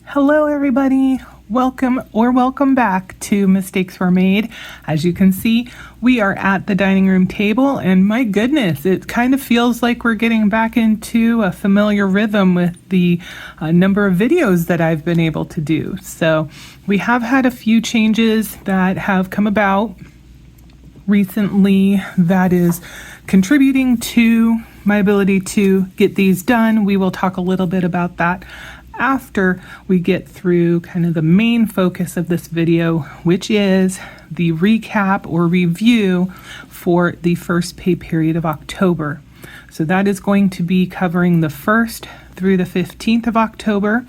Hello everybody, welcome back to Mistakes Were Made. As you can see, we are at the dining room table, and my goodness, it kind of feels like we're getting back into a familiar rhythm with the number of videos that I've been able to do. So we have had a few changes that have come about recently that is contributing to my ability to get these done. We will talk a little bit about that after we get through kind of the main focus of this video, which is the recap or review for the first pay period of October. So that is going to be covering the 1st through the 15th of October.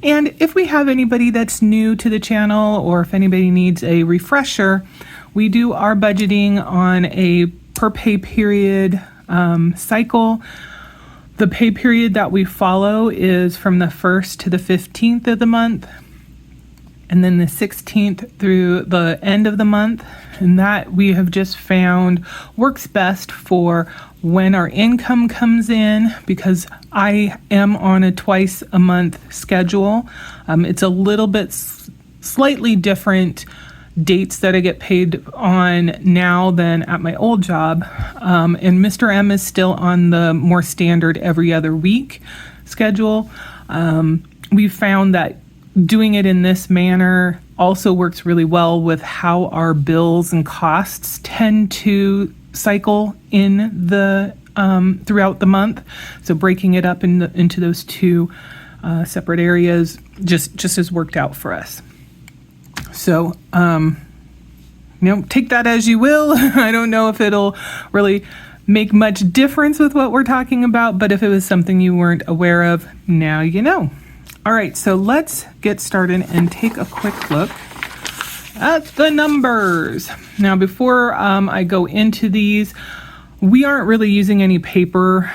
And if we have anybody that's new to the channel, or if anybody needs a refresher, we do our budgeting on a per pay period cycle. The pay period that we follow is from the 1st to the 15th of the month, and then the 16th through the end of the month. And that we have just found works best for when our income comes in, because I am on a twice a month schedule. It's a little bit slightly different dates that I get paid on now than at my old job. And Mr. M is still on the more standard every other week schedule. We found that doing it in this manner also works really well with how our bills and costs tend to cycle in the throughout the month. So breaking it up into those two separate areas just has worked out for us. So, take that as you will. I don't know if it'll really make much difference with what we're talking about, but if it was something you weren't aware of, now you know. All right, so let's get started and take a quick look at the numbers. Now, before I go into these, we aren't really using any paper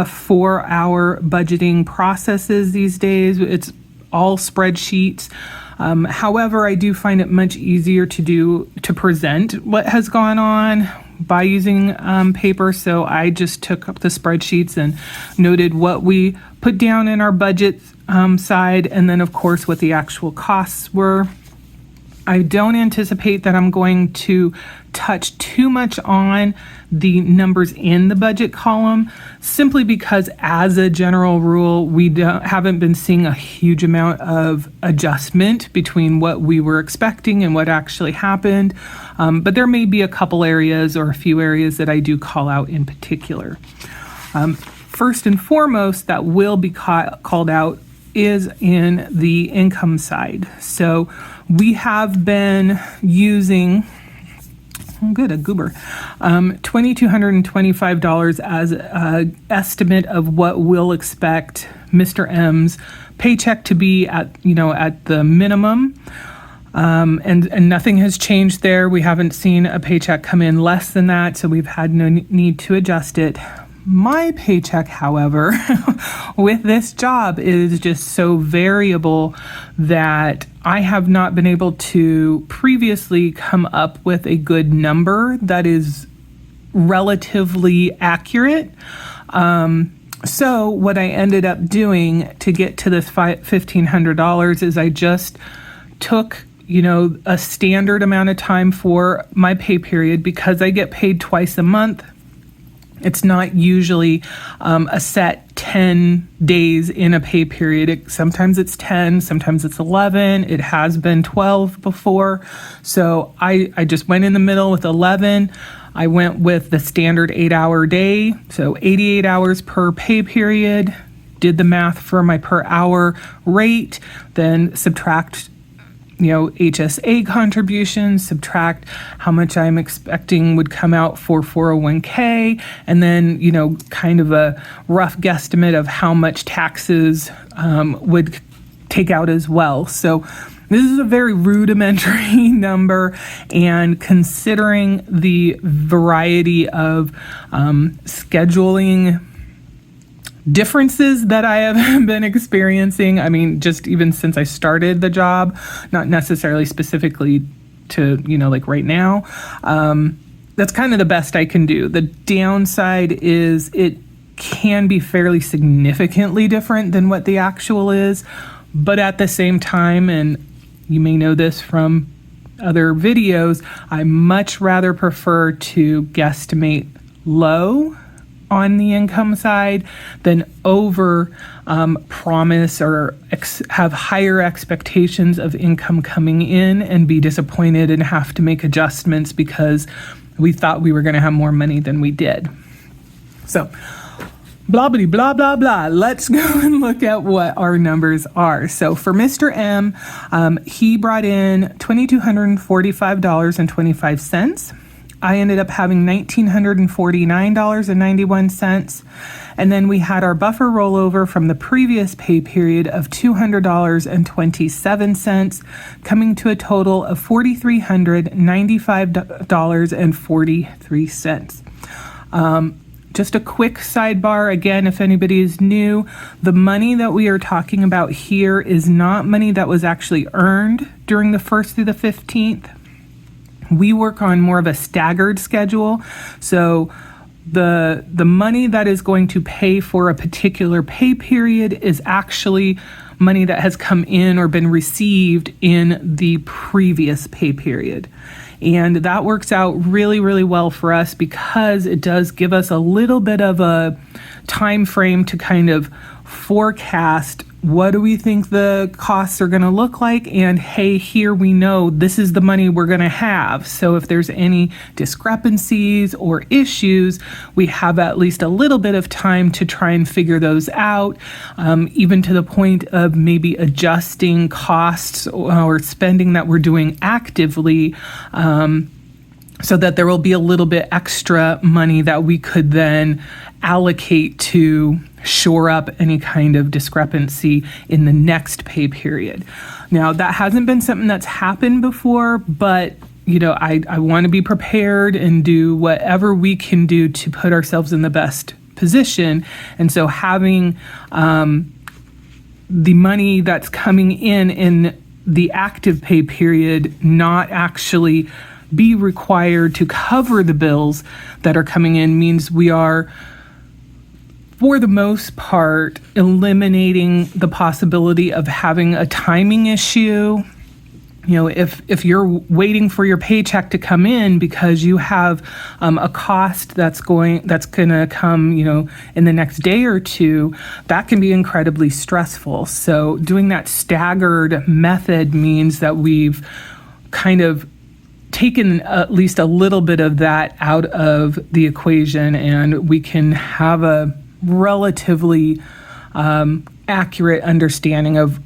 for our budgeting processes these days. It's all spreadsheets. However, I do find it much easier to present what has gone on by using paper. So I just took up the spreadsheets and noted what we put down in our budget side, and then of course what the actual costs were. I don't anticipate that I'm going to touch too much on the numbers in the budget column, simply because as a general rule, we haven't been seeing a huge amount of adjustment between what we were expecting and what actually happened. But there may be a couple areas or a few areas that I do call out in particular. First and foremost, that will be called out is in the income side. So we have been using $2,225 as an estimate of what we'll expect Mr. M's paycheck to be at the minimum. And nothing has changed there. We haven't seen a paycheck come in less than that, so we've had no need to adjust it. My paycheck, however, with this job is just so variable that I have not been able to previously come up with a good number that is relatively accurate. So what I ended up doing to get to this $1,500 is I just took a standard amount of time for my pay period, because I get paid twice a month. It's not usually a set 10 days in a pay period. Sometimes it's 10, sometimes it's 11. It has been 12 before. So I just went in the middle with 11. I went with the standard 8-hour day, so 88 hours per pay period, did the math for my per hour rate, then subtract HSA contributions, subtract how much I'm expecting would come out for 401k, and then, kind of a rough guesstimate of how much taxes would take out as well. So this is a very rudimentary number, and considering the variety of scheduling differences that I have been experiencing, I mean, just even since I started the job, not necessarily specifically to, like right now, that's kind of the best I can do. The downside is it can be fairly significantly different than what the actual is, But at the same time, and you may know this from other videos, I much rather prefer to guesstimate low on the income side than over promise or have higher expectations of income coming in and be disappointed and have to make adjustments because we thought we were going to have more money than we did. So blah, blah, blah, blah, blah. Let's go and look at what our numbers are. So for Mr. M, he brought in $2,245.25. I ended up having $1,949.91. And then we had our buffer rollover from the previous pay period of $200.27, coming to a total of $4,395.43. Just a quick sidebar, again, if anybody is new, the money that we are talking about here is not money that was actually earned during the 1st through the 15th. We work on more of a staggered schedule. So the money that is going to pay for a particular pay period is actually money that has come in or been received in the previous pay period. And that works out really, really well for us because it does give us a little bit of a time frame to kind of forecast what do we think the costs are going to look like, and hey, here we know this is the money we're going to have. So if there's any discrepancies or issues, we have at least a little bit of time to try and figure those out, even to the point of maybe adjusting costs or spending that we're doing actively, so that there will be a little bit extra money that we could then allocate to shore up any kind of discrepancy in the next pay period. Now, that hasn't been something that's happened before, but I want to be prepared and do whatever we can do to put ourselves in the best position. And so having the money that's coming in the active pay period not actually be required to cover the bills that are coming in means we are, for the most part, eliminating the possibility of having a timing issue. If you're waiting for your paycheck to come in because you have a cost that's gonna come, in the next day or two, that can be incredibly stressful. So doing that staggered method means that we've kind of taken at least a little bit of that out of the equation, and we can have a relatively accurate understanding of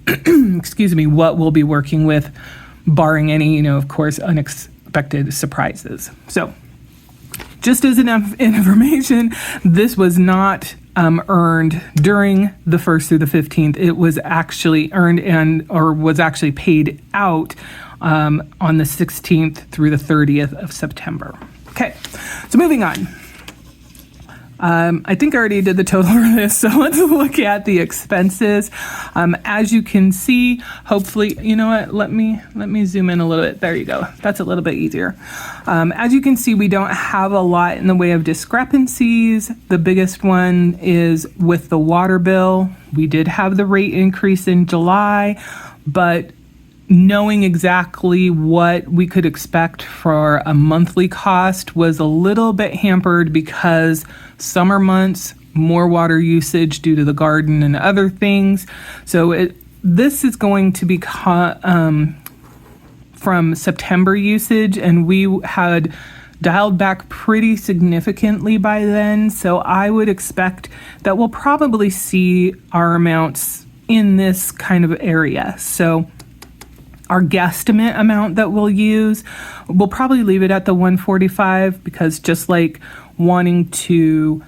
what we'll be working with, barring any, of course, unexpected surprises. So just as enough information, this was not earned during the 1st through the 15th. It was actually earned was actually paid out on the 16th through the 30th of September. Okay, so moving on. I think I already did the total for this, so let's look at the expenses. As you can see, hopefully, you know what, let me zoom in a little bit. There you go. That's a little bit easier. As you can see, we don't have a lot in the way of discrepancies. The biggest one is with the water bill. We did have the rate increase in July, but knowing exactly what we could expect for a monthly cost was a little bit hampered because summer months, more water usage due to the garden and other things. So this is going to be from September usage, and we had dialed back pretty significantly by then. So I would expect that we'll probably see our amounts in this kind of area. So our guesstimate amount that we'll use, we'll probably leave it at the 145, because just like wanting to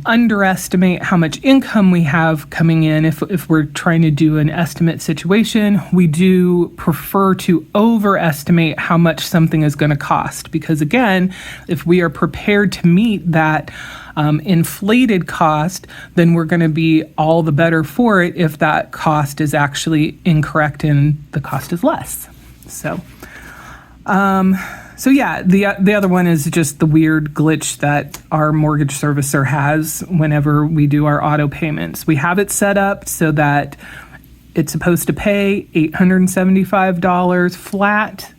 underestimate how much income we have coming in, if we're trying to do an estimate situation, we do prefer to overestimate how much something is going to cost. Because again, if we are prepared to meet that inflated cost, then we're going to be all the better for it if that cost is actually incorrect and the cost is less. So yeah, the other one is just the weird glitch that our mortgage servicer has whenever we do our auto payments. We have it set up so that It's supposed to pay $875 flat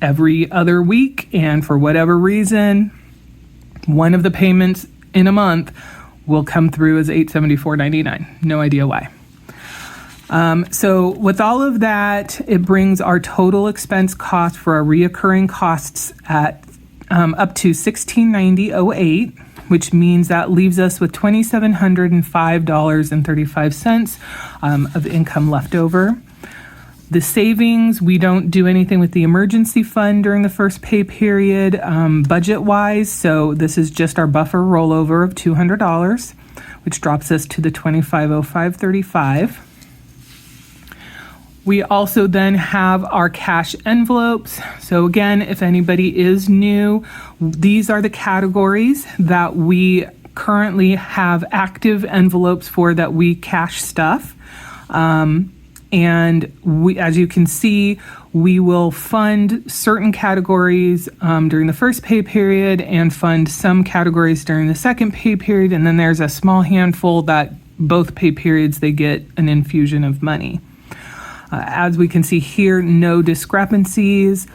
every other week, and for whatever reason, one of the payments in a month will come through as $874.99. No idea why. So with all of that, it brings our total expense cost for our reoccurring costs at up to $1,690.08, which means that leaves us with $2,705.35 of income left over. The savings, we don't do anything with the emergency fund during the first pay period budget-wise, so this is just our buffer rollover of $200, which drops us to the $2,505.35. We also then have our cash envelopes. So again, if anybody is new, these are the categories that we currently have active envelopes for that we cash stuff. And we, as you can see, we will fund certain categories during the first pay period and fund some categories during the second pay period. And then there's a small handful that both pay periods, they get an infusion of money. As we can see here, no discrepancies.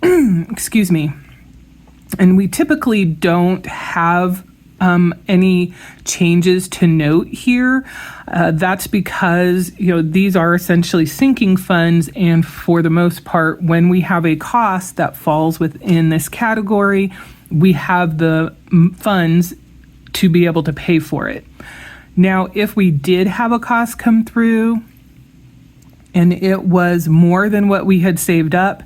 Excuse me. And we typically don't have any changes to note here. That's because, these are essentially sinking funds, and for the most part, when we have a cost that falls within this category, we have the funds to be able to pay for it. Now, if we did have a cost come through and it was more than what we had saved up,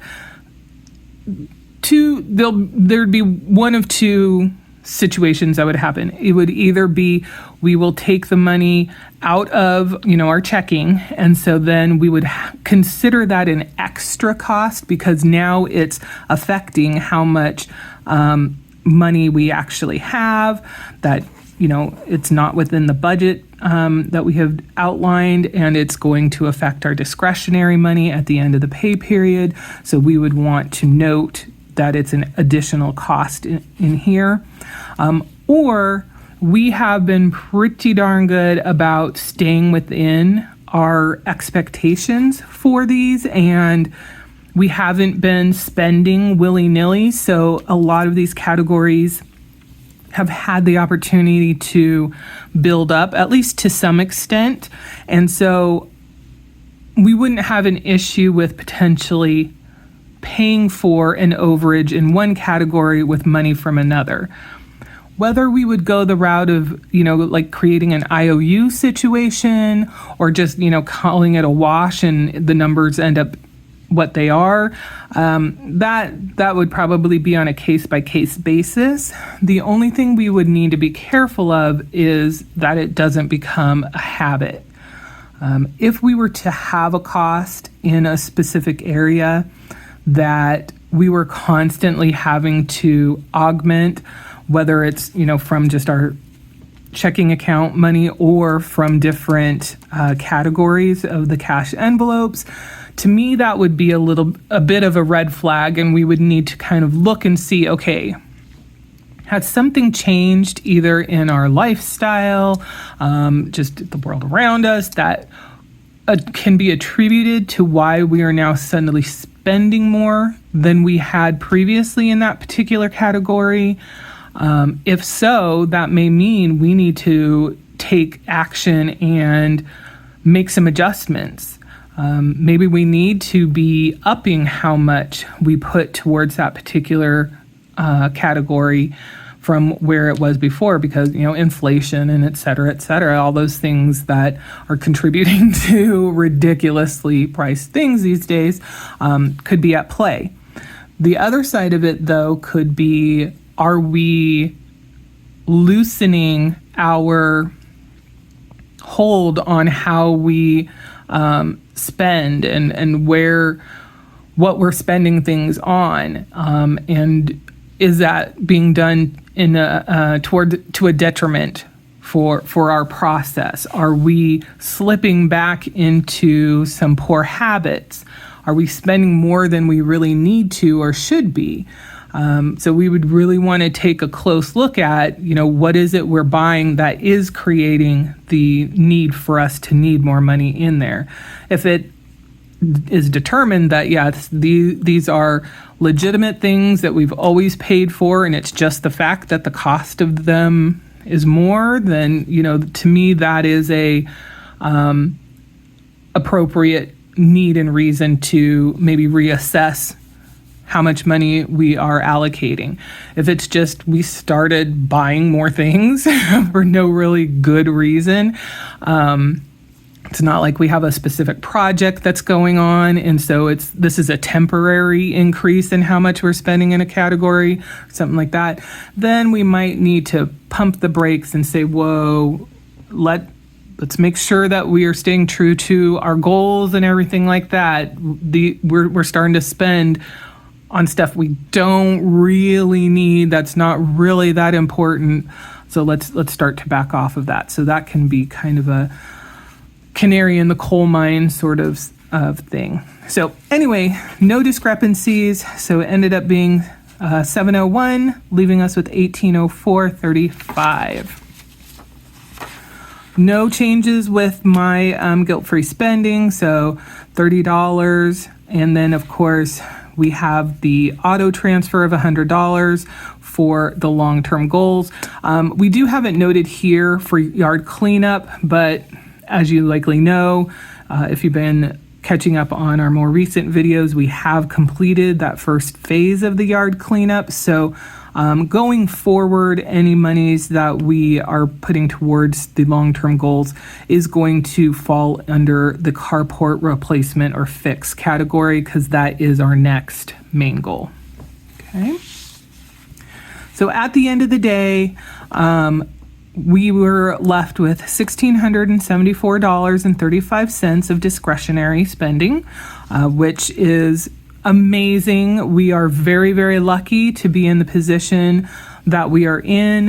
there'd be one of two situations that would happen. It would either be we will take the money out of our checking, and so then we would consider that an extra cost because now it's affecting how much money we actually have, that it's not within the budget that we have outlined, and it's going to affect our discretionary money at the end of the pay period. So we would want to note that it's an additional cost in here. Or we have been pretty darn good about staying within our expectations for these, and we haven't been spending willy-nilly. So a lot of these categories have had the opportunity to build up, at least to some extent. And so we wouldn't have an issue with potentially paying for an overage in one category with money from another. Whether we would go the route of, like creating an IOU situation or just, calling it a wash and the numbers end up what they are, that would probably be on a case-by-case basis. The only thing we would need to be careful of is that it doesn't become a habit. If we were to have a cost in a specific area that we were constantly having to augment, whether it's, from just our checking account money or from different categories of the cash envelopes, to me, that would be a bit of a red flag, and we would need to kind of look and see, okay, has something changed either in our lifestyle, just the world around us, that can be attributed to why we are now suddenly spending more than we had previously in that particular category? If so, that may mean we need to take action and make some adjustments. Maybe we need to be upping how much we put towards that particular category from where it was before, because inflation and et cetera, all those things that are contributing to ridiculously priced things these days could be at play. The other side of it, though, could be, are we loosening our hold on how we spend and what we're spending things on, and is that being done in to a detriment for our process? Are we slipping back into some poor habits? Are we spending more than we really need to or should be? So we would really want to take a close look at, what is it we're buying that is creating the need for us to need more money in there. If it is determined that, these are legitimate things that we've always paid for, and it's just the fact that the cost of them is more, then, to me, that is a appropriate need and reason to maybe reassess how much money we are allocating. If it's just we started buying more things for no really good reason, it's not like we have a specific project that's going on, and so this is a temporary increase in how much we're spending in a category, something like that, then we might need to pump the brakes and say, whoa, let's make sure that we are staying true to our goals and everything like that. We're starting to spend on stuff we don't really need, that's not really that important, so let's start to back off of that. So that can be kind of a canary in the coal mine sort of thing. So anyway, no discrepancies. So it ended up being 701, leaving us with 1804.35. No changes with my guilt-free spending, so $30. And then, of course, we have the auto transfer of $100 for the long-term goals. We do have it noted here for yard cleanup, but as you likely know, if you've been catching up on our more recent videos, we have completed that first phase of the yard cleanup. So going forward, any monies that we are putting towards the long-term goals is going to fall under the carport replacement or fix category, because that is our next main goal. Okay. So at the end of the day, we were left with $1,674.35 of discretionary spending, which is amazing. We are very, very lucky to be in the position that we are in.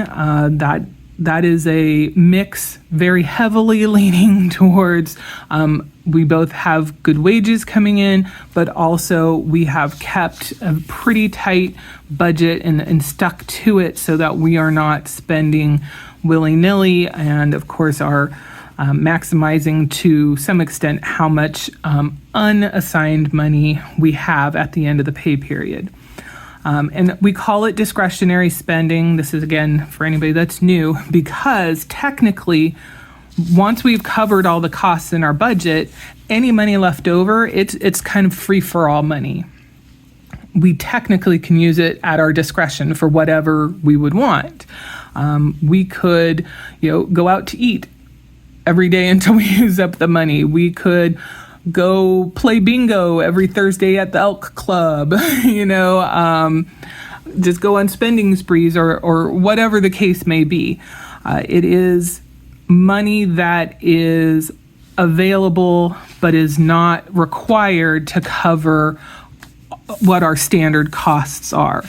That is a mix very heavily leaning towards we both have good wages coming in, but also we have kept a pretty tight budget and stuck to it so that we are not spending willy-nilly, and of course are maximizing to some extent how much unassigned money we have at the end of the pay period. And we call it discretionary spending. This is, again, for anybody that's new, because technically, once we've covered all the costs in our budget, any money left over, it's kind of free-for-all money. We technically can use it at our discretion for whatever we would want. We could, go out to eat every day until we use up the money. We could go play bingo every Thursday at the Elk Club, just go on spending sprees or whatever the case may be. It is money that is available but is not required to cover what our standard costs are.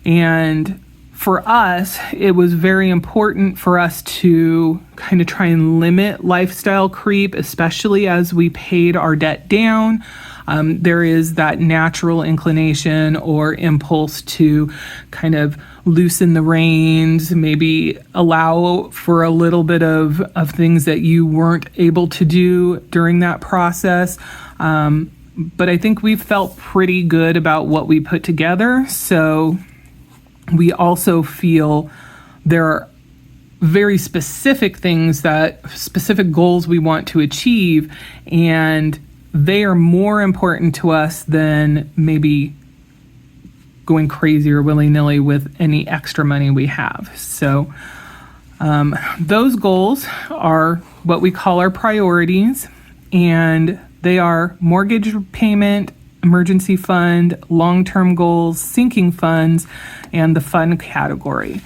And for us, it was very important for us to kind of try and limit lifestyle creep, especially as we paid our debt down. There is that natural inclination or impulse to kind of loosen the reins, maybe allow for a little bit of things that you weren't able to do during that process. But I think we felt pretty good about what we put together. So we also feel there are very specific things specific goals we want to achieve, and they are more important to us than maybe going crazy or willy-nilly with any extra money we have. So those goals are what we call our priorities, and they are mortgage payment, emergency fund, long-term goals, sinking funds, and the fund category.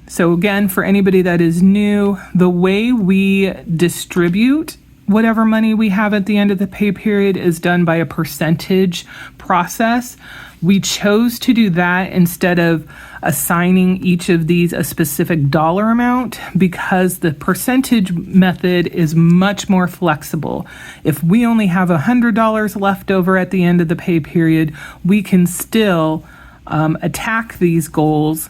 So again, for anybody that is new, the way we distribute whatever money we have at the end of the pay period is done by a percentage process. We chose to do that instead of assigning each of these a specific dollar amount because the percentage method is much more flexible. If we only have $100 left over at the end of the pay period, we can still attack these goals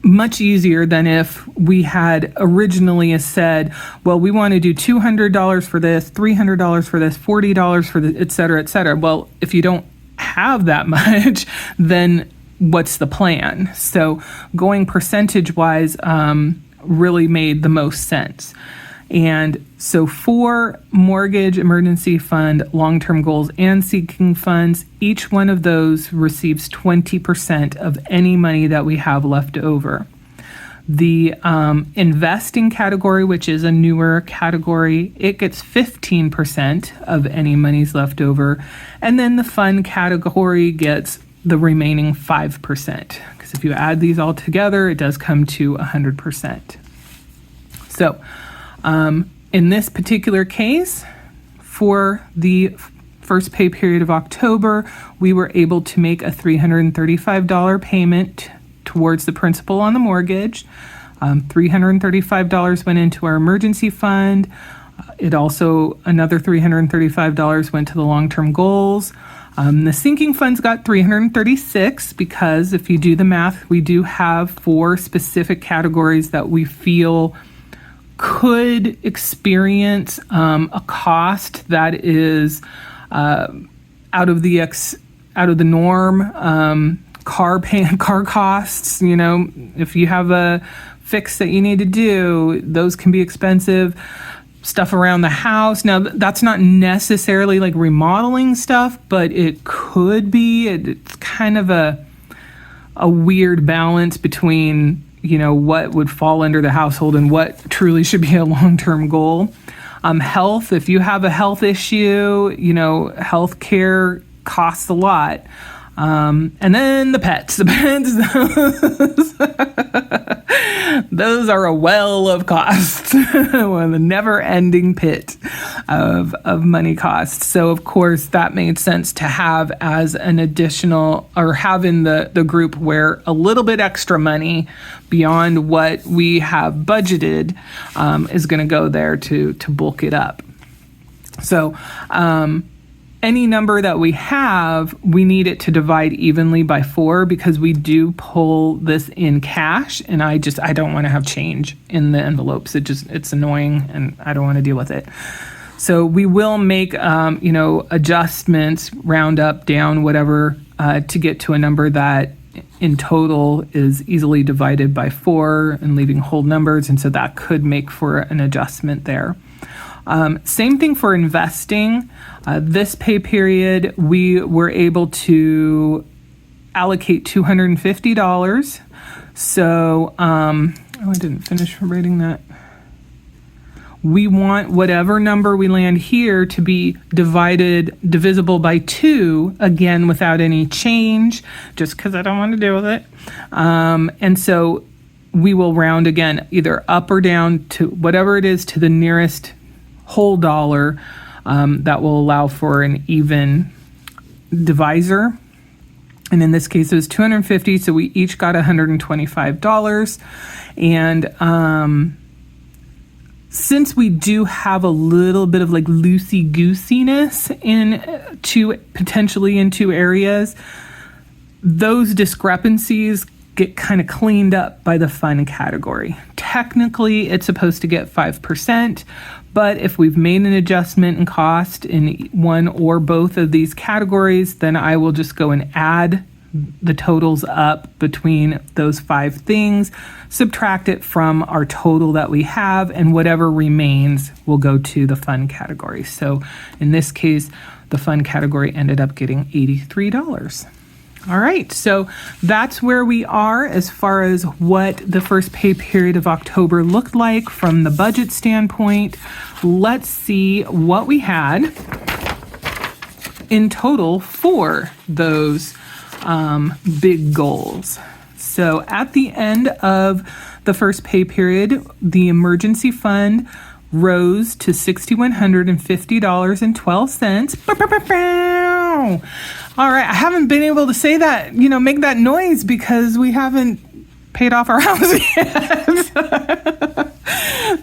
much easier than if we had originally said, well, we want to do $200 for this, $300 for this, $40 for the, et cetera, et cetera. Well, if you don't have that much, then what's the plan? So going percentage wise really made the most sense. And so for mortgage, emergency fund, long-term goals, and sinking funds, each one of those receives 20% of any money that we have left over. The investing category, which is a newer category, it gets 15% of any monies left over. And then the fund category gets the remaining 5%. Because if you add these all together, it does come to 100%. So, in this particular case, for the first pay period of October, we were able to make a $335 payment towards the principal on the mortgage. $335 went into our emergency fund. It also, another $335 went to the long-term goals. The sinking funds got $336 because if you do the math, we do have 4 specific categories that we feel could experience a cost that is out of the norm. Car costs, if you have a fix that you need to do, those can be expensive. Stuff around the house. Now, that's not necessarily like remodeling stuff, but it could be. It's kind of a weird balance between what would fall under the household and what truly should be a long-term goal. Health, if you have a health issue, health care costs a lot. And then the pets, those are a well of costs, the never-ending pit of money costs. So, of course, that made sense to have as an additional, or have in the group where a little bit extra money beyond what we have budgeted is going to go there to bulk it up. So, any number that we have, we need it to divide evenly by 4 because we do pull this in cash, and I don't want to have change in the envelopes. It's annoying, and I don't want to deal with it. So we will make adjustments, round up, down, whatever, to get to a number that in total is easily divided by 4 and leaving whole numbers, and so that could make for an adjustment there. Same thing for investing. This pay period, we were able to allocate $250. So, I didn't finish writing that. We want whatever number we land here to be divisible by 2, again, without any change, just because I don't want to deal with it. And so we will round again, either up or down to whatever it is to the nearest whole dollar that will allow for an even divisor. And in this case, it was $250, so we each got $125. And since we do have a little bit of like loosey-goosiness potentially in 2 areas, those discrepancies get kind of cleaned up by the fun category. Technically, it's supposed to get 5%, but if we've made an adjustment in cost in one or both of these categories, then I will just go and add the totals up between those 5 things, subtract it from our total that we have, and whatever remains will go to the fun category. So in this case, the fun category ended up getting $83. All right, so that's where we are as far as what the first pay period of October looked like from the budget standpoint. Let's see what we had in total for those big goals. So at the end of the first pay period, the emergency fund rose to $6,150.12. All right, I haven't been able to say that, make that noise because we haven't paid off our house yet.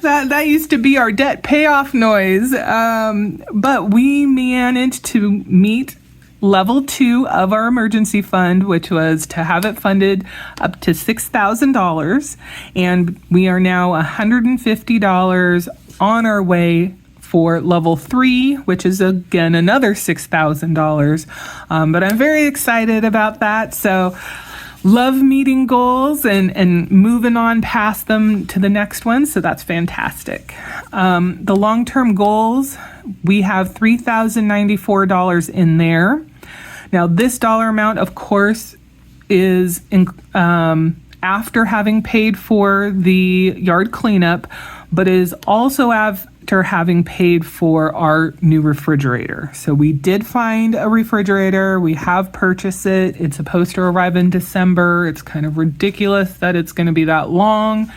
That used to be our debt payoff noise. But we managed to meet level 2 of our emergency fund, which was to have it funded up to $6,000. And we are now $150 on our way for level 3, which is again another $6,000. But I'm very excited about that. So love meeting goals and moving on past them to the next one. So that's fantastic. The long-term goals, we have $3,094 in there. Now, this dollar amount, of course, is after having paid for the yard cleanup, but is also after having paid for our new refrigerator. So we did find a refrigerator. We have purchased it. It's supposed to arrive in December. It's kind of ridiculous that it's going to be that long.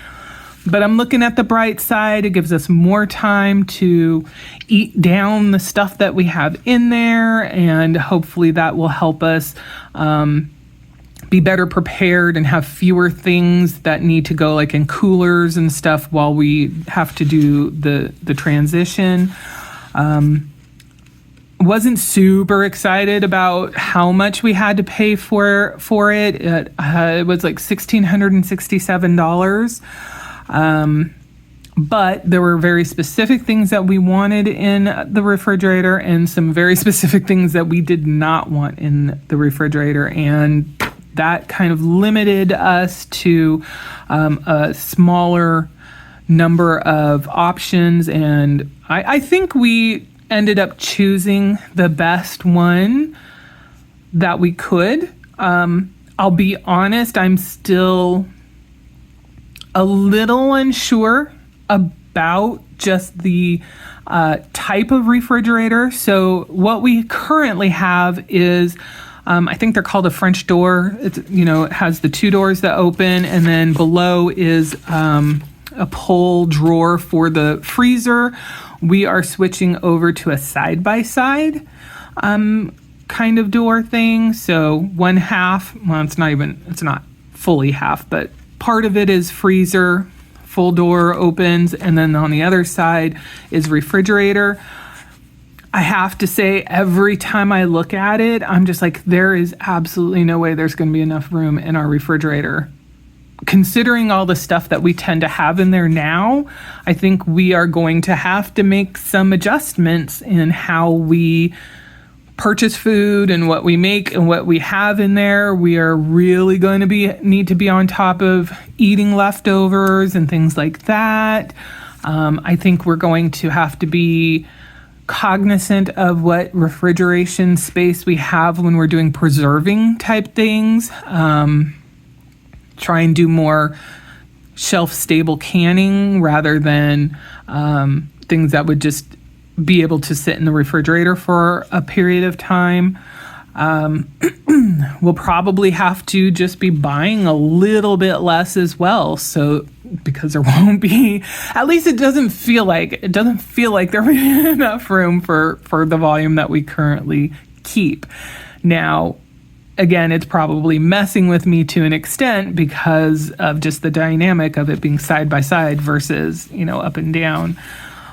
But I'm looking at the bright side. It gives us more time to eat down the stuff that we have in there, and hopefully that will help us be better prepared and have fewer things that need to go like in coolers and stuff while we have to do the transition. Wasn't super excited about how much we had to pay for it. It was like $1,667. But there were very specific things that we wanted in the refrigerator and some very specific things that we did not want in the refrigerator. And that kind of limited us to a smaller number of options. And I think we ended up choosing the best one that we could. I'll be honest, I'm still a little unsure about just the type of refrigerator. So what we currently have is, I think they're called a French door. It's, it has the 2 doors that open, and then below is a pull drawer for the freezer. We are switching over to a side-by-side kind of door thing. So one half, well, it's not fully half, but part of it is freezer, full door opens, and then on the other side is refrigerator. I have to say, every time I look at it, I'm just like, there is absolutely no way there's going to be enough room in our refrigerator. Considering all the stuff that we tend to have in there now, I think we are going to have to make some adjustments in how we purchase food and what we make and what we have in there. We are really going to need to be on top of eating leftovers and things like that. I think we're going to have to be cognizant of what refrigeration space we have when we're doing preserving type things. Try and do more shelf-stable canning rather than things that would just be able to sit in the refrigerator for a period of time. We'll probably have to just be buying a little bit less as well. So because there won't be, at least it doesn't feel like there will be enough room for the volume that we currently keep. Now, again, it's probably messing with me to an extent because of just the dynamic of it being side by side versus, up and down.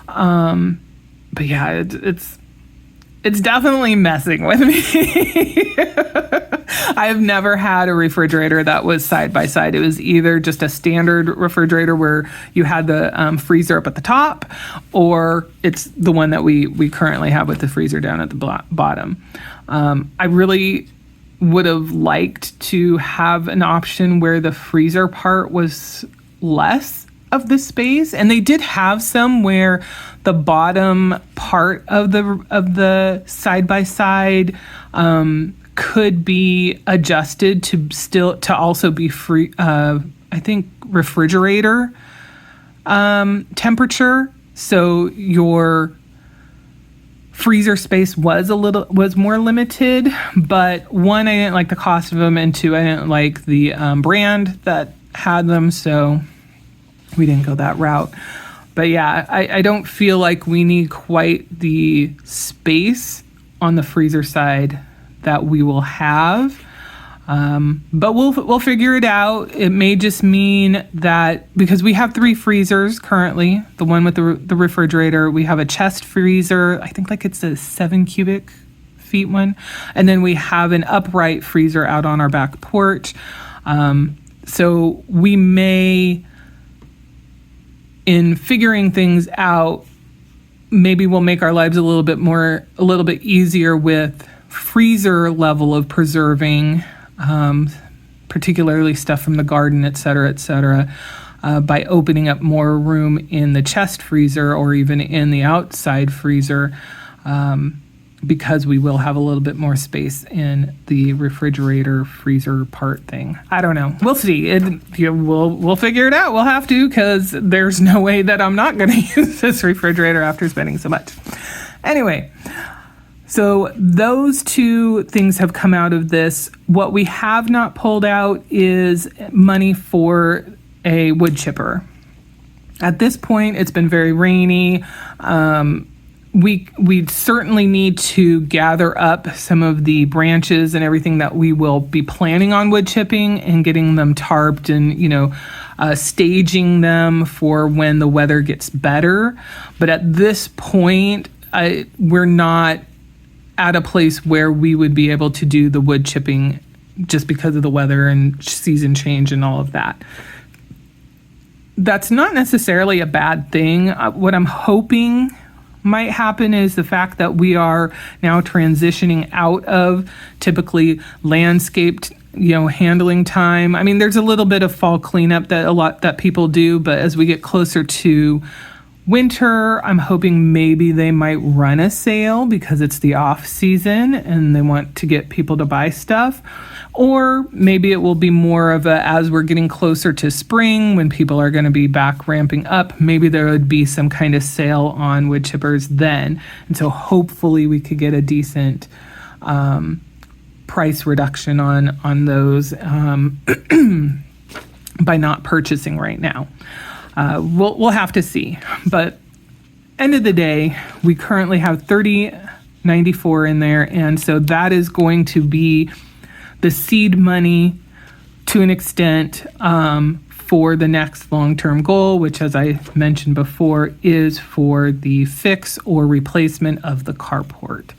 But yeah, it's definitely messing with me. I have never had a refrigerator that was side by side. It was either just a standard refrigerator where you had the freezer up at the top, or it's the one that we currently have with the freezer down at the bottom. I really would have liked to have an option where the freezer part was less of the space, and they did have some where the bottom part of the side by side could be adjusted to also be free. I think refrigerator temperature, so your freezer space was more limited. But one, I didn't like the cost of them, and two, I didn't like the brand that had them, so we didn't go that route. But yeah, I don't feel like we need quite the space on the freezer side that we will have. But we'll figure it out. It may just mean that because we have 3 freezers currently, the one with the refrigerator, we have a chest freezer. I think like it's a 7 cubic feet one. And then we have an upright freezer out on our back porch. So we may, in figuring things out, maybe we'll make our lives a little bit easier with freezer level of preserving, particularly stuff from the garden, et cetera, by opening up more room in the chest freezer or even in the outside freezer, because we will have a little bit more space in the refrigerator freezer part thing. I don't know. We'll see. We'll figure it out. We'll have to, because there's no way that I'm not going to use this refrigerator after spending so much. Anyway, so those two things have come out of this. What we have not pulled out is money for a wood chipper. At this point, it's been very rainy. We certainly need to gather up some of the branches and everything that we will be planning on wood chipping and getting them tarped and, staging them for when the weather gets better. But at this point, we're not at a place where we would be able to do the wood chipping just because of the weather and season change and all of that. That's not necessarily a bad thing. What I'm hoping might happen is the fact that we are now transitioning out of typically landscaped, handling time. I mean, there's a little bit of fall cleanup that people do, but as we get closer to winter, I'm hoping maybe they might run a sale because it's the off season and they want to get people to buy stuff. Or maybe it will be more of as we're getting closer to spring, when people are going to be back ramping up, maybe there would be some kind of sale on wood chippers then. And so hopefully we could get a decent price reduction on those by not purchasing right now. We'll have to see. But end of the day, we currently have $30.94 in there. And so that is going to be the seed money to an extent for the next long-term goal, which, as I mentioned before, is for the fix or replacement of the carport.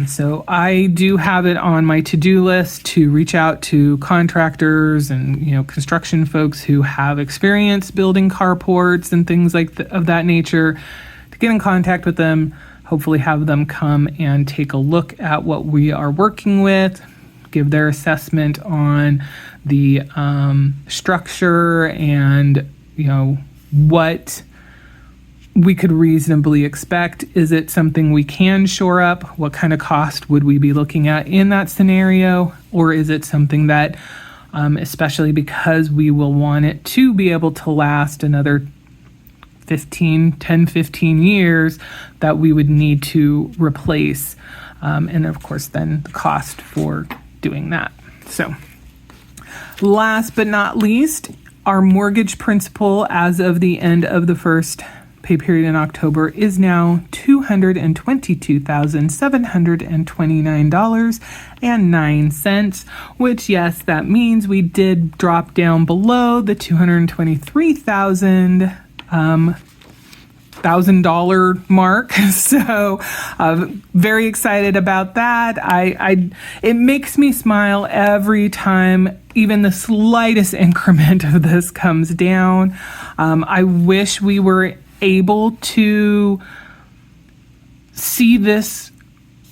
So I do have it on my to-do list to reach out to contractors and construction folks who have experience building carports and things of that nature, to get in contact with them, hopefully have them come and take a look at what we are working with, give their assessment on the structure and what we could reasonably expect. Is it something we can shore up? What kind of cost would we be looking at in that scenario? Or is it something that, especially because we will want it to be able to last another 15 years, that we would need to replace? And of course, then the cost for doing that. So last but not least, our mortgage principal as of the end of the first pay period in October is now $222,729.09, which, yes, that means we did drop down below the $223,000 mark. So very excited about that. It makes me smile every time even the slightest increment of this comes down. I wish we were able to see this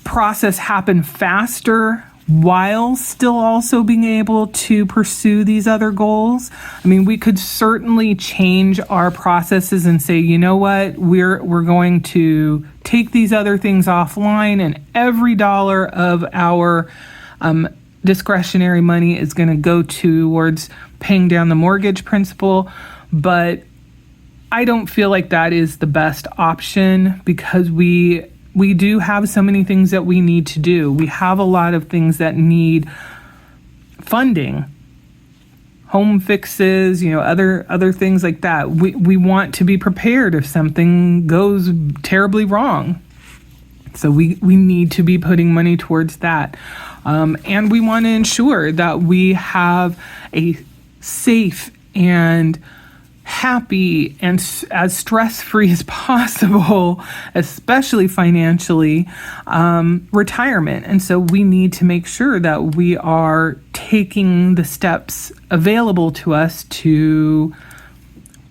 process happen faster while still also being able to pursue these other goals. I mean, we could certainly change our processes and say, you know what, we're going to take these other things offline, and every dollar of our discretionary money is going to go towards paying down the mortgage principal. But I don't feel like that is the best option, because we do have so many things that we need to do. We have a lot of things that need funding, home fixes, other things like that. We want to be prepared if something goes terribly wrong. So we need to be putting money towards that. And we want to ensure that we have a safe and happy and as stress-free as possible, especially financially, retirement. And so we need to make sure that we are taking the steps available to us to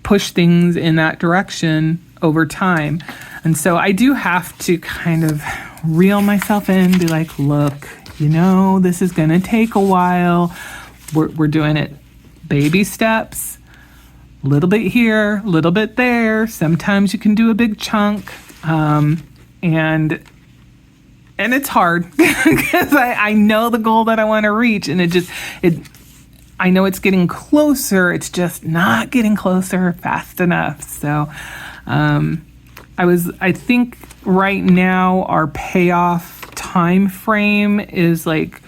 push things in that direction over time. And so I do have to kind of reel myself in, be like, look, this is going to take a while. We're doing it baby steps, a little bit here, a little bit there. Sometimes you can do a big chunk. And it's hard because I know the goal that I want to reach, and I know it's getting closer. It's just not getting closer fast enough. So, I think right now our payoff time frame is like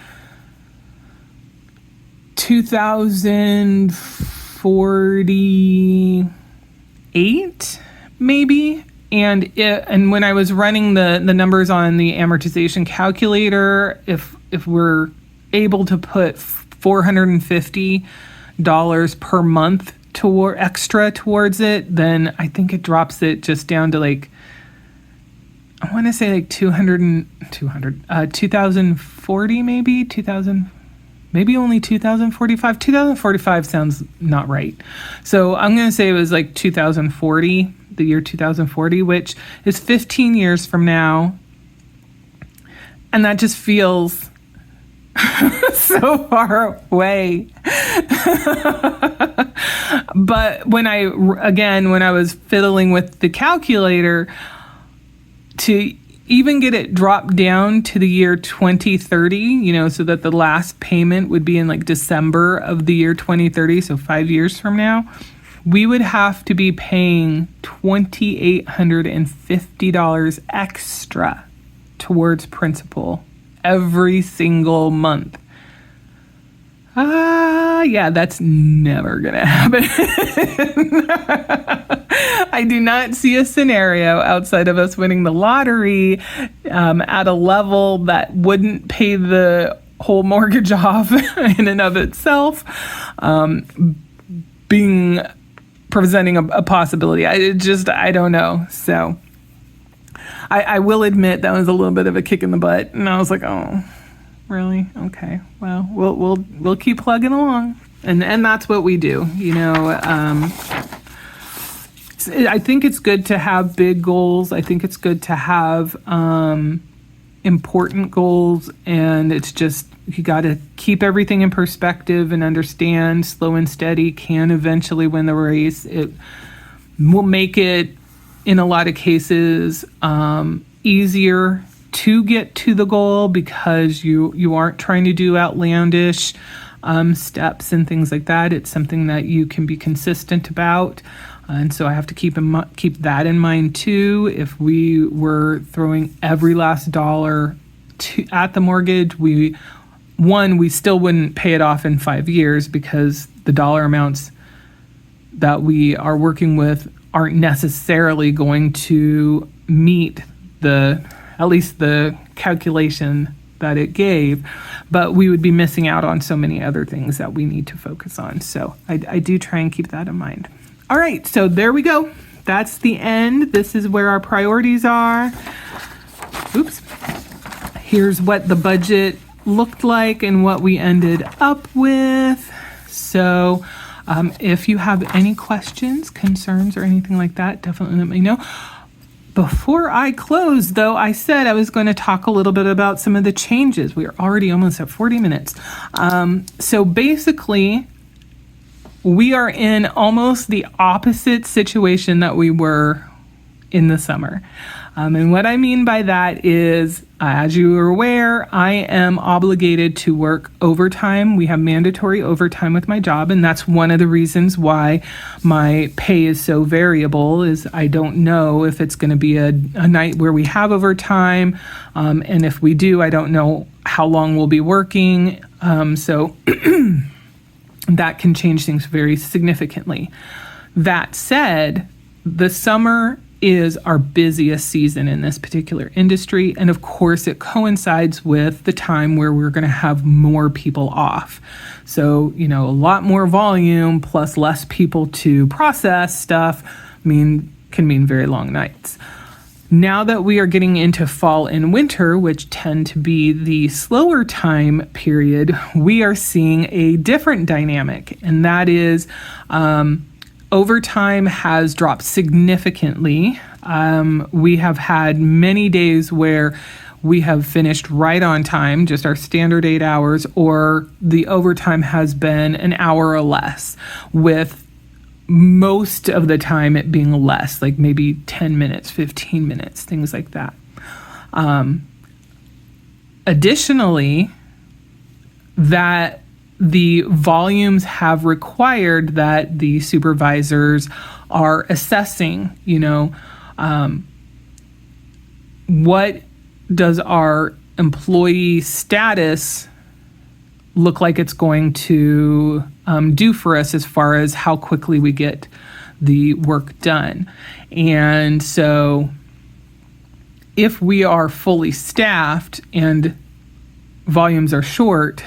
2048 maybe. And when I was running the numbers on the amortization calculator, if we're able to put $450 per month extra towards it, then I think it drops it just down to like, I want to say like 2040 maybe, 2000, maybe only 2045. 2045 sounds not right. So I'm going to say it was like 2040, the year 2040, which is 15 years from now. And that just feels so far away. But when I was fiddling with the calculator, to even get it dropped down to the year 2030, so that the last payment would be in like December of the year 2030, so 5 years from now, we would have to be paying $2,850 extra towards principal every single month. Yeah, that's never gonna happen. I do not see a scenario outside of us winning the lottery at a level that wouldn't pay the whole mortgage off in and of itself, presenting a possibility. I don't know. So I will admit that was a little bit of a kick in the butt, and I was like, oh, really? Okay. Well, we'll keep plugging along, and that's what we do. I think it's good to have big goals. I think it's good to have important goals, and it's just, you got to keep everything in perspective and understand slow and steady can eventually win the race. It will make it, in a lot of cases, easier to get to the goal because you aren't trying to do outlandish steps and things like that. It's something that you can be consistent about. And so I have to keep that in mind too. If we were throwing every last dollar at the mortgage, we still wouldn't pay it off in 5 years because the dollar amounts that we are working with aren't necessarily going to meet at least the calculation that it gave, but we would be missing out on so many other things that we need to focus on. So I do try and keep that in mind. All right, so there we go. That's the end. This is where our priorities are. Oops. Here's what the budget looked like and what we ended up with. So if you have any questions, concerns, or anything like that, definitely let me know. Before I close, though, I said I was going to talk a little bit about some of the changes. We are already almost at 40 minutes. So basically, we are in almost the opposite situation that we were in the summer. And what I mean by that is, as you are aware, I am obligated to work overtime. We have mandatory overtime with my job, and that's one of the reasons why my pay is so variable, is I don't know if it's going to be a night where we have overtime, and if we do, I don't know how long we'll be working, so that can change things very significantly. That said, the summer is our busiest season in this particular industry. And of course, it coincides with the time where we're going to have more people off. So, a lot more volume plus less people to process stuff can mean very long nights. Now that we are getting into fall and winter, which tend to be the slower time period, we are seeing a different dynamic, and that is overtime has dropped significantly. We have had many days where we have finished right on time, just our standard 8 hours, or the overtime has been an hour or less, with most of the time it being less, like maybe 10 minutes, 15 minutes, things like that. Additionally, that the volumes have required that the supervisors are assessing, what does our employee status look like it's going to do for us as far as how quickly we get the work done. And so if we are fully staffed and volumes are short,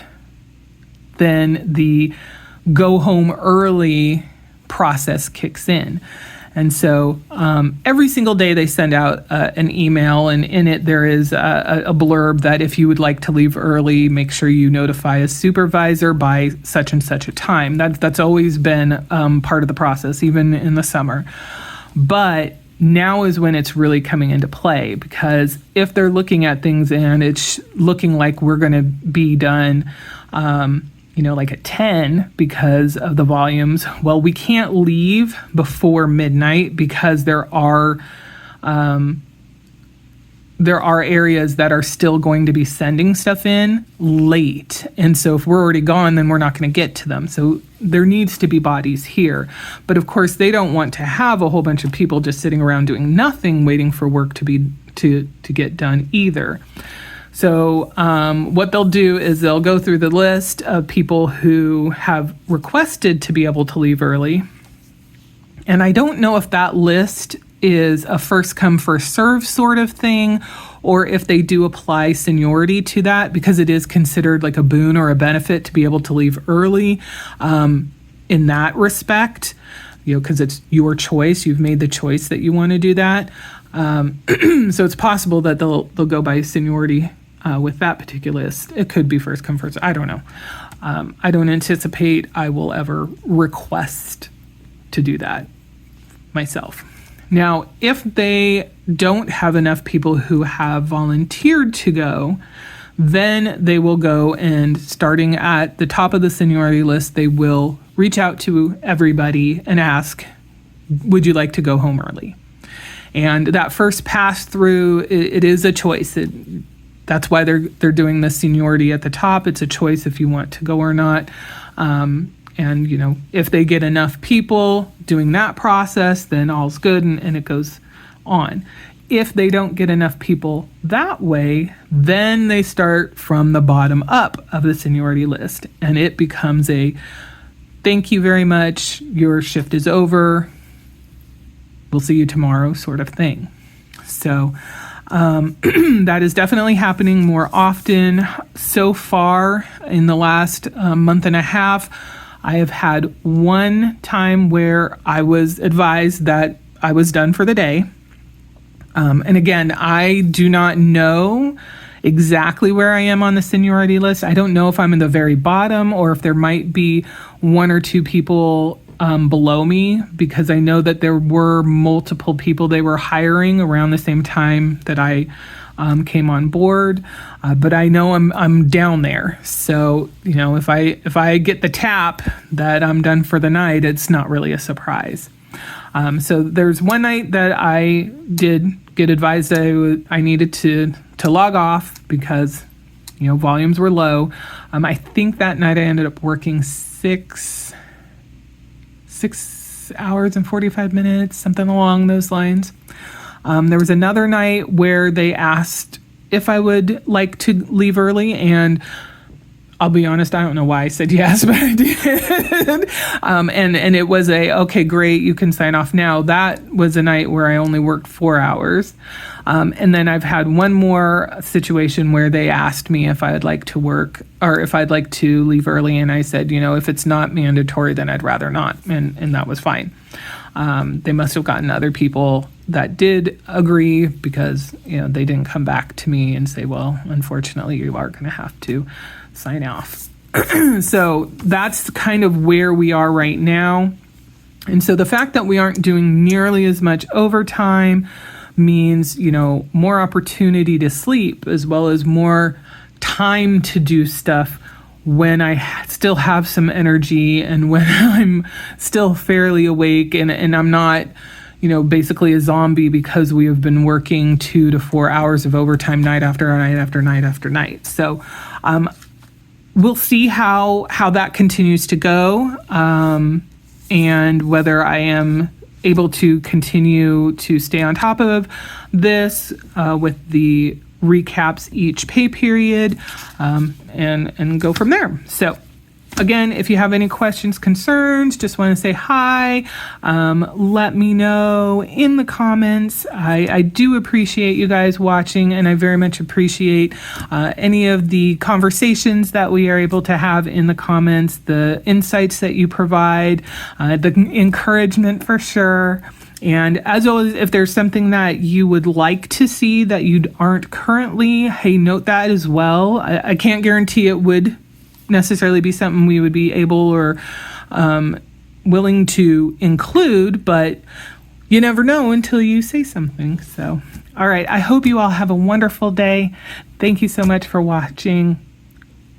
then the go home early process kicks in. And so every single day they send out an email, and in it there is a blurb that if you would like to leave early, make sure you notify a supervisor by such and such a time. That's always been part of the process, even in the summer. But now is when it's really coming into play, because if they're looking at things and it's looking like we're going to be done like at 10 because of the volumes, well, we can't leave before midnight because there are areas that are still going to be sending stuff in late. And so if we're already gone, then we're not going to get to them. So there needs to be bodies here. But of course, they don't want to have a whole bunch of people just sitting around doing nothing, waiting for work to get done either. So what they'll do is they'll go through the list of people who have requested to be able to leave early. And I don't know if that list is a first come, first serve sort of thing, or if they do apply seniority to that, because it is considered like a boon or a benefit to be able to leave early in that respect, because it's your choice. You've made the choice that you want to do that. So it's possible that they'll go by seniority with that particular list. It could be first come, first. I don't know. I don't anticipate I will ever request to do that myself. Now, if they don't have enough people who have volunteered to go, then they will go and, starting at the top of the seniority list, they will reach out to everybody and ask, would you like to go home early? And that first pass through, it is a choice. That's why they're doing the seniority at the top. It's a choice if you want to go or not. And, if they get enough people doing that process, then all's good and it goes on. If they don't get enough people that way, then they start from the bottom up of the seniority list. And it becomes a thank you very much, your shift is over, we'll see you tomorrow sort of thing. So that is definitely happening more often. So far in the last month and a half, I have had one time where I was advised that I was done for the day. And again, I do not know exactly where I am on the seniority list. I don't know if I'm in the very bottom or if there might be one or two people below me, because I know that there were multiple people they were hiring around the same time that I came on board. But I know I'm down there. So, if I get the tap that I'm done for the night, it's not really a surprise. So there's one night that I did get advised I needed to log off because, volumes were low. I think that night I ended up working 6 hours and 45 minutes, something along those lines. There was another night where they asked if I would like to leave early, and I'll be honest, I don't know why I said yes, but I did. And it was okay, great, you can sign off now. That was a night where I only worked 4 hours. And then I've had one more situation where they asked me if I would like to work or if I'd like to leave early. And I said, if it's not mandatory, then I'd rather not. And that was fine. They must have gotten other people that did agree because, they didn't come back to me and say, well, unfortunately, you are going to have to sign off. So that's kind of where we are right now. And so the fact that we aren't doing nearly as much overtime means, more opportunity to sleep as well as more time to do stuff when I still have some energy and when I'm still fairly awake and I'm not, basically a zombie because we have been working 2 to 4 hours of overtime night after night after night after night. So we'll see how that continues to go and whether I am able to continue to stay on top of this with the recaps each pay period and go from there. So again, if you have any questions, concerns, just want to say hi, let me know in the comments. I do appreciate you guys watching, and I very much appreciate any of the conversations that we are able to have in the comments, the insights that you provide, the encouragement for sure. And as always, if there's something that you would like to see that you aren't currently, hey, note that as well. I can't guarantee it would necessarily be something we would be able or willing to include, but you never know until you say something. So, all right, I hope you all have a wonderful day. Thank you so much for watching.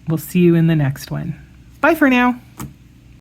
We'll see you in the next one. Bye for now.